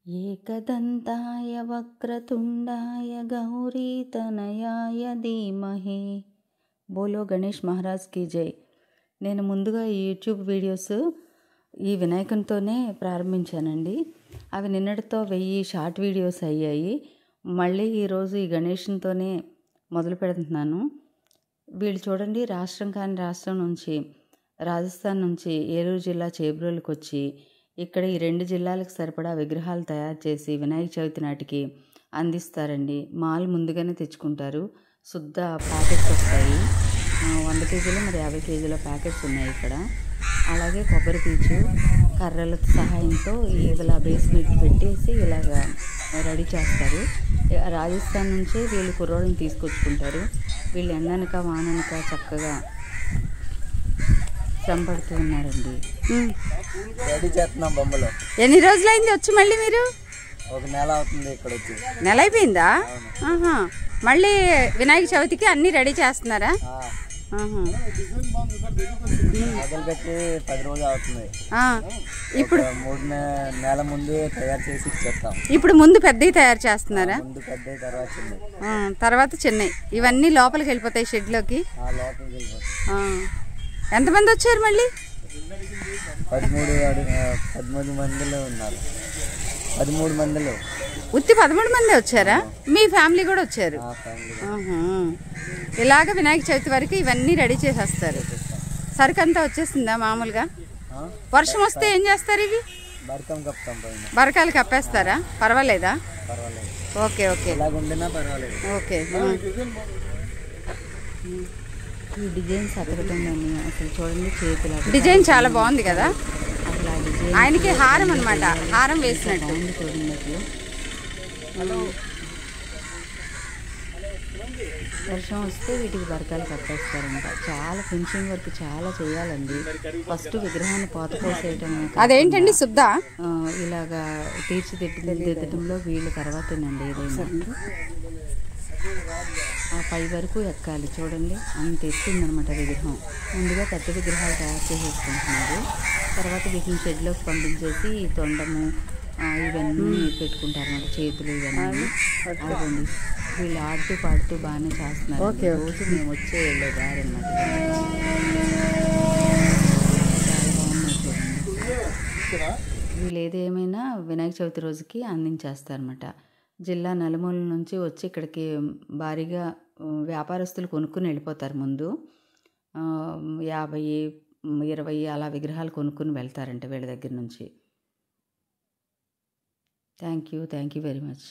ఏకదంతాయ వక్రతుండాయ గౌరీతనయాయ ధీమహి. బోలో గణేష్ మహారాజ్కి జై. నేను ముందుగా ఈ యూట్యూబ్ వీడియోస్ ఈ వినాయకునితోనే ప్రారంభించానండి. అవి నిన్నటితో 1000 షార్ట్ వీడియోస్ అయ్యాయి. మళ్ళీ ఈరోజు ఈ గణేషునితోనే మొదలు పెడుతున్నాను. వీళ్ళు చూడండి, రాష్ట్రం కాని రాష్ట్రం నుంచి, రాజస్థాన్ నుంచి ఏలూరు జిల్లా చేబ్రోలుకి వచ్చి ఇక్కడ ఈ 2 జిల్లాలకు సరిపడా విగ్రహాలు తయారు చేసి వినాయక చవితి నాటికి అందిస్తారండి. మాల్ ముందుగానే తెచ్చుకుంటారు. శుద్ధ ప్యాకెట్స్ వస్తాయి. 100 కేజీలు మరి 50 కేజీల ప్యాకెట్స్ ఉన్నాయి ఇక్కడ. అలాగే కొబ్బరి పీచు కర్రల సహాయంతో ఇలా బేస్ మీద పెట్టేసి ఇలాగా రెడీ చేస్తారు. రాజస్థాన్ నుంచే వీళ్ళు కుర్రోళ్ళని తీసుకొచ్చుకుంటారు. వీళ్ళు ఎండనక వాననక చక్కగా శ్రమపడుతూ ఉన్నారండి. రెడీ చేస్తున్నాం బొమ్మలు. ఎన్ని రోజులైంది వచ్చి? మళ్ళీ మీరు ఒక నెల అవుతుంది ఇక్కడ వచ్చి. నెల అయిపోయిందా? మళ్ళీ వినాయక చవితికి అన్ని రెడీ చేస్తున్నారా? మొదలుపెట్టి 10 రోజులు అవుతుంది. ఇప్పుడు 3 నెలల ముందు తయారు చేసి ఇచ్చేస్తాం. ఇప్పుడు ముందు పెద్దవి తయారు చేస్తున్నారా? ముందు పెద్ద తర్వాత తర్వాత చిన్నవి. ఇవన్నీ లోపలికి వెళ్ళిపోతాయి షెడ్లోకి. లోపలికి వెళ్ళిపోతాయి. ఎంతమంది వచ్చారు మళ్ళీ? 13 మందిలో ఉన్నారు. 13 మందిలో ఉత్తి 13 మంది వచ్చారా? మీ ఫ్యామిలీ కూడా వచ్చారు? ఇలాగ వినాయక చవితి వరకు ఇవన్నీ రెడీ చేసేస్తారు. సరుకు అంతా వచ్చేసిందా? మామూలుగా వర్షం వస్తే ఏం చేస్తారు? ఇవి బరకాలు కప్పేస్తారా? పర్వాలేదా? Okay okay okay. ఈ డిజైన్స్ అతకటండి అసలు చూడండి, చేతులు డిజైన్ చాలా బాగుంది కదా. అసలు ఆ డిజైన్ ఆయనకి హారం అనమాట, హారం వేసినట్టు బాగుంది చూడండి. అసలు వర్షం వస్తే వీటికి బరకాలు కట్టేస్తారంట. చాలా ఫినిషింగ్ వర్క్ చాలా చేయాలండి. ఫస్ట్ విగ్రహాన్ని పోసేయటం. అదేంటండి శుద్ధ ఇలాగా తీర్చిదిద్దడంలో వీళ్ళు తర్వాతేనండి ఏదైనా. ఆ పై వరకు ఎక్కాలి చూడండి, అంత ఎత్తుందనమాట విగ్రహం. ముందుగా పెద్ద విగ్రహాలు తయారు చేసేసుకుంటున్నారు. తర్వాత వీటిని షెడ్లోకి పంపించేసి తొండము ఇవన్నీ పెట్టుకుంటారన్నమాట, చేతులు ఇవన్నీ. అదండి వీళ్ళు ఆడుతూ పాడుతూ బాగానే చేస్తున్నారు. రోజు మేము వచ్చే వెళ్ళే దారి అన్నమాట. చాలా బాగున్నాయి చూడండి. వీళ్ళు ఏదేమైనా వినాయక చవితి రోజుకి అందించేస్తారన్నమాట. జిల్లా నలుమూల నుంచి వచ్చి ఇక్కడికి భారీగా వ్యాపారస్తులు కొనుక్కుని వెళ్ళిపోతారు. ముందు 50, 20 అలా విగ్రహాలు కొనుక్కుని వెళ్తారంట వీళ్ళ దగ్గర నుంచి. Thank you very much.